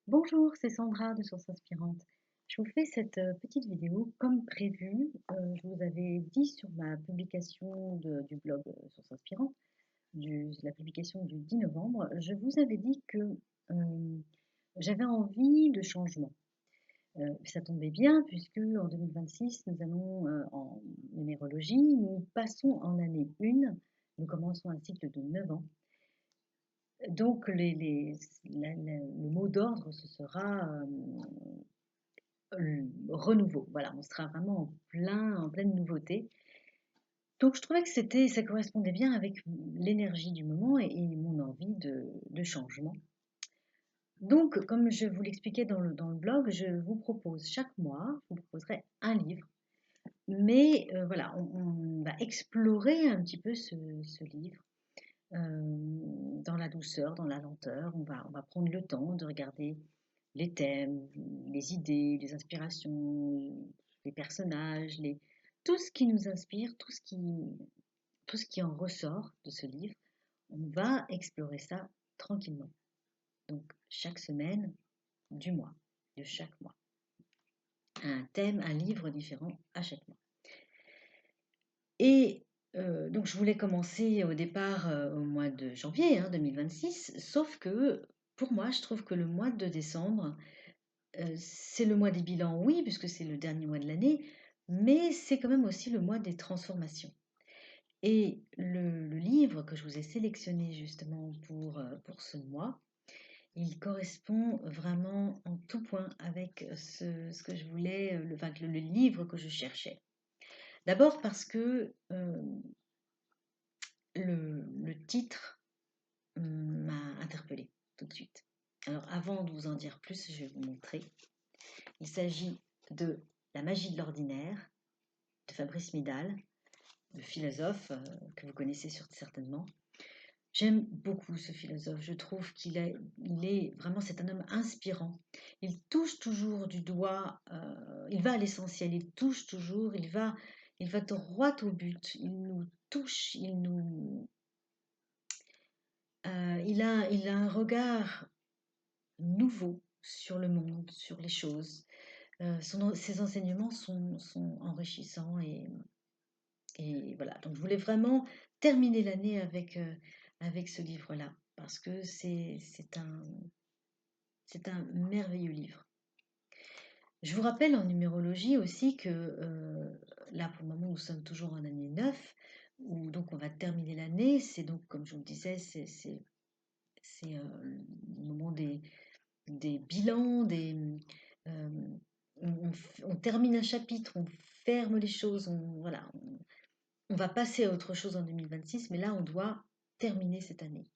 Bonjour, c'est Sandra de Source Inspirante. Je vous fais cette petite vidéo comme prévu. Je vous avais dit sur ma publication du blog Source Inspirante, la publication du 10 novembre, je vous avais dit que euh, j'avais envie de changement. Ça tombait bien puisque en 2026, nous allons en numérologie, nous passons en année 1, nous commençons un cycle de 9 ans. Donc le mot d'ordre, ce sera renouveau. Voilà, on sera vraiment en pleine nouveauté. Donc je trouvais que ça correspondait bien avec l'énergie du moment et mon envie de changement. Donc, comme je vous l'expliquais dans le blog, je vous propose chaque mois, je vous proposerai un livre. Mais voilà, on va explorer un petit peu ce livre dans la douceur, dans la lenteur. On va prendre le temps de regarder les thèmes, les idées, les inspirations, les personnages, tout ce qui nous inspire, tout ce qui en ressort de ce livre. On va explorer ça tranquillement. Donc chaque semaine du mois, de chaque mois. Un thème, un livre différent à chaque mois. Et donc je voulais commencer au départ au mois de janvier 2026, sauf que pour moi, je trouve que le mois de décembre, c'est le mois des bilans, oui, puisque c'est le dernier mois de l'année, mais c'est quand même aussi le mois des transformations. Et le livre que je vous ai sélectionné justement pour ce mois, il correspond vraiment en tout point avec ce que je voulais, enfin, le livre que je cherchais. D'abord parce que le titre m'a interpellée tout de suite. Alors avant de vous en dire plus, je vais vous montrer. Il s'agit de La magie de l'ordinaire de Fabrice Midal, le philosophe que vous connaissez certainement. J'aime beaucoup ce philosophe, je trouve qu'il est vraiment, c'est un homme inspirant. Il touche toujours du doigt, il va à l'essentiel, il touche toujours, il va droit au but, il nous touche, il a un regard nouveau sur le monde, sur les choses. Ses enseignements sont enrichissants et voilà. Donc je voulais vraiment terminer l'année avec ce livre-là parce que c'est un merveilleux livre. Je vous rappelle en numérologie aussi que là pour le moment nous sommes toujours en année 9 où donc on va terminer l'année. C'est donc comme je vous le disais, c'est le moment des bilans, euh, on termine un chapitre, on ferme les choses, voilà, on va passer à autre chose en 2026, mais là, on doit terminer cette année.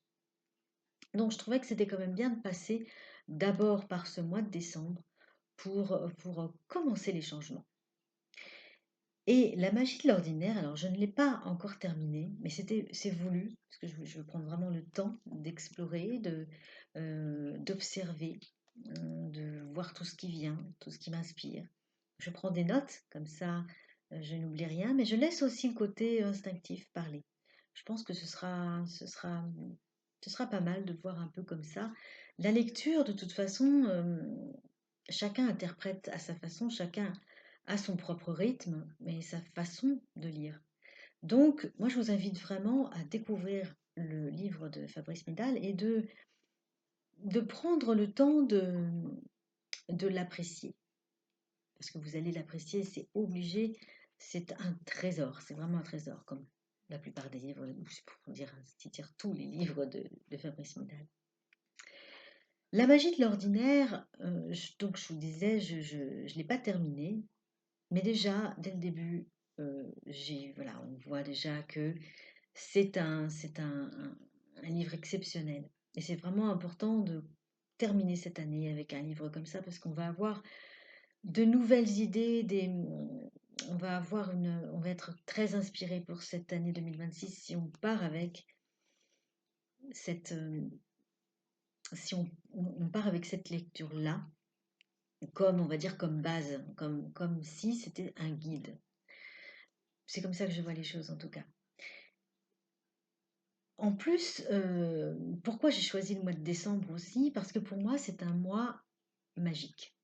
Donc, je trouvais que c'était quand même bien de passer d'abord par ce mois de décembre pour commencer les changements. Et la magie de l'ordinaire, alors je ne l'ai pas encore terminée, mais c'est voulu, parce que je veux prendre vraiment le temps d'explorer, d'observer, de voir tout ce qui vient, tout ce qui m'inspire. Je prends des notes, comme ça je n'oublie rien, mais je laisse aussi le côté instinctif parler. Je pense que ce sera pas mal de voir un peu comme ça. La lecture, de toute façon, chacun interprète à sa façon, chacun a son propre rythme, mais sa façon de lire. Donc, moi, je vous invite vraiment à découvrir le livre de Fabrice Midal et de prendre le temps de l'apprécier. Parce que vous allez l'apprécier, c'est obligé, c'est un trésor, c'est vraiment un trésor, comme la plupart des livres, ou pour dire, dire tous les livres de Fabrice Midal. La magie de l'ordinaire, donc je vous disais, je ne l'ai pas terminé, mais déjà, dès le début, voilà, on voit déjà que c'est un livre exceptionnel. Et c'est vraiment important de terminer cette année avec un livre comme ça, parce qu'on va avoir de nouvelles idées, on va être très inspiré pour cette année 2026 si on part avec cette, si on part avec cette lecture-là, comme on va dire comme base, comme si c'était un guide. C'est comme ça que je vois les choses en tout cas. En plus, pourquoi j'ai choisi le mois de décembre aussi? Parce que pour moi, c'est un mois magique.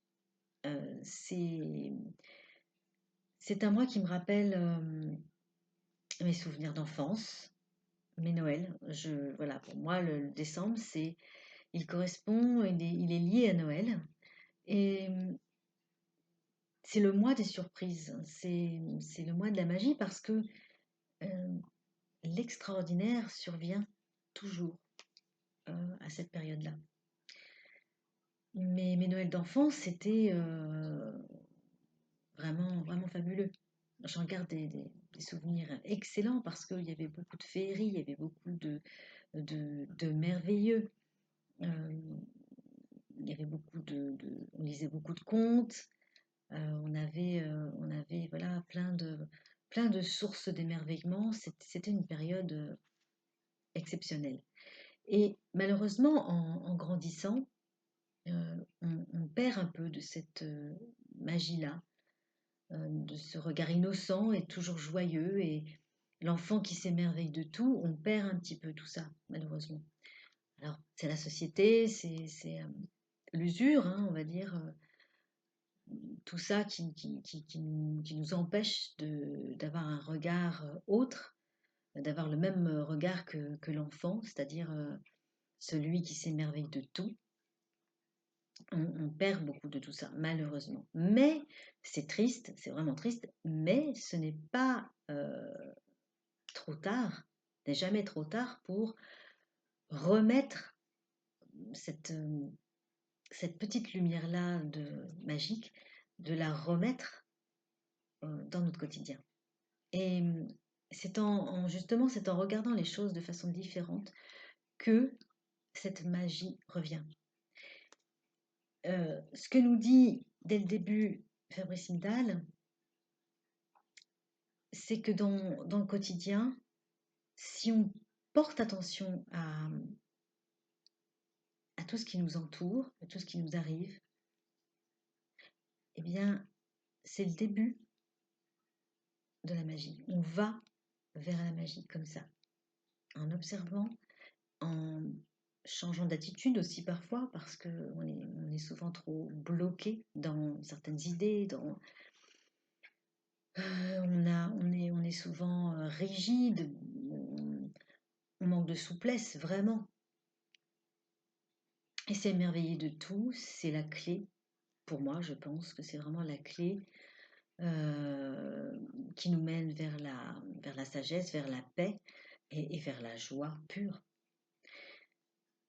C'est un mois qui me rappelle mes souvenirs d'enfance, mes Noëls. Voilà, pour moi, le décembre, il correspond, il est lié à Noël. Et c'est le mois des surprises. C'est le mois de la magie parce que euh, l'extraordinaire survient toujours à cette période-là. Mes Noëls d'enfance, c'était vraiment, vraiment fabuleux. J'en garde des souvenirs excellents parce qu'il y avait beaucoup de féerie, il y avait beaucoup de merveilleux. Euh, il y avait on lisait beaucoup de contes. On avait voilà, plein de sources d'émerveillement. C'était une période exceptionnelle. Et malheureusement, en grandissant, on perd un peu de cette magie-là, de ce regard innocent et toujours joyeux. Et l'enfant qui s'émerveille de tout, on perd un petit peu tout ça, malheureusement. Alors, c'est la société, c'est l'usure, hein, on va dire, tout ça qui nous empêche d'avoir un regard autre, d'avoir le même regard que l'enfant, c'est-à-dire celui qui s'émerveille de tout. On perd beaucoup de tout ça, malheureusement. Mais c'est triste, c'est vraiment triste, mais ce n'est pas trop tard, n'est jamais trop tard pour remettre cette, cette petite lumière-là magique, de la remettre dans notre quotidien. Et justement, c'est en regardant les choses de façon différente que cette magie revient. Ce que nous dit dès le début Fabrice Midal, c'est que dans le quotidien, si on porte attention à tout ce qui nous entoure, à tout ce qui nous arrive, eh bien, c'est le début de la magie. On va vers la magie comme ça, en observant, en changeant d'attitude aussi parfois, parce on est souvent trop bloqué dans certaines idées, on est souvent rigide, on manque de souplesse, vraiment. Et s'émerveiller de tout, c'est la clé. Pour moi, je pense que c'est vraiment la clé qui nous mène vers la sagesse, vers la paix et vers la joie pure.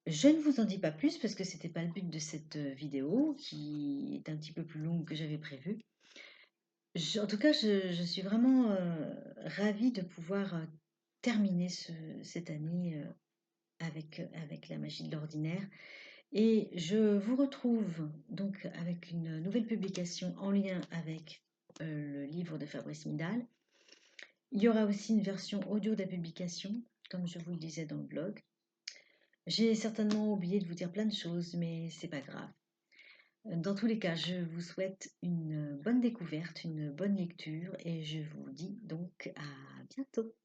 Je ne vous en dis pas plus parce que ce n'était pas le but de cette vidéo qui est un petit peu plus longue que j'avais prévu. En tout cas, je suis vraiment ravie de pouvoir terminer cette année avec la magie de l'ordinaire. Et je vous retrouve donc avec une nouvelle publication en lien avec le livre de Fabrice Midal. Il y aura aussi une version audio de la publication, comme je vous le disais dans le blog. J'ai certainement oublié de vous dire plein de choses, mais c'est pas grave. Dans tous les cas, je vous souhaite une bonne découverte, une bonne lecture et je vous dis donc à bientôt.